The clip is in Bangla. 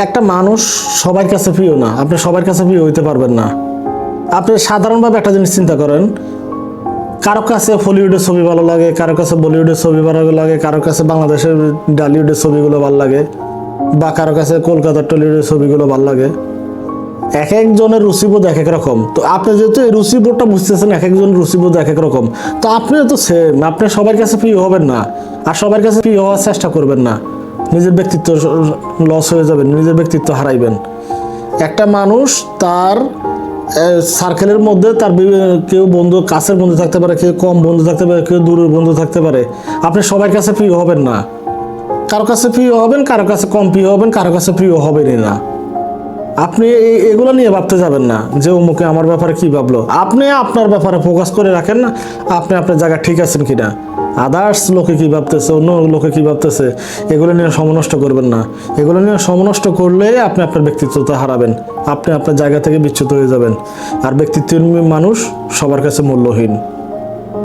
একটা মানুষ সবার কাছে প্রিয় না, আপনি সবার কাছে প্রিয় হইতে পারবেন না। আপনি সাধারণভাবে একটা জিনিস চিন্তা করেন, কারো কাছে হলিউডের ছবি ভালো লাগে, কারো কাছে বলিউডের ছবি ভালো লাগে, কারো কাছে বাংলাদেশের ডালিউডের ছবিগুলো ভালো লাগে, বা কারো কাছে কলকাতার টলিউডের ছবিগুলো ভালো লাগে। এক একজনের রুচিবোধ এক এক রকম। তো আপনি যেহেতু এই রুচিবোধটা বুঝতেছেন, এক একজনের রুচিবোধ এক এক রকম, তো আপনিও তো সেম, আপনি সবার কাছে প্রিয় হবেন না, আর সবার কাছে প্রিয় হওয়ার চেষ্টা করবেন না। নিজের ব্যক্তিত্ব লস হয়ে যাবেন, নিজের ব্যক্তিত্ব হারাইবেন। একটা মানুষ তার সার্কেলের মধ্যে তার কেউ বন্ধু, কাছের বন্ধু থাকতে পারে, কেউ কম বন্ধু থাকতে পারে, কেউ দূরের বন্ধু থাকতে পারে। আপনি সবার কাছে প্রিয় হবেন না, কারো কাছে প্রিয় হবেন, কারো কাছে কম প্রিয় হবেন, কারো কাছে প্রিয় হবেনই না। আপনি এগুলো নিয়ে ভাবতে যাবেন না যে অমুকে আমার ব্যাপারে কি ভাবলো। আপনি আপনার ব্যাপারে ফোকাস করে রাখেন না, আপনি আপনার জায়গা ঠিক আছেন কিনা। আদার্স লোকে কি ভাবতেছে, অন্য লোকে কি ভাবতেছে, এগুলো নিয়ে সমনষ্ট করবেন না। এগুলো নিয়ে সমনষ্ট করলে আপনি আপনার ব্যক্তিত্বতা হারাবেন, আপনি আপনার জায়গা থেকে বিচ্যুত হয়ে যাবেন। আর ব্যক্তিত্বহীন মানুষ সবার কাছে মূল্যহীন।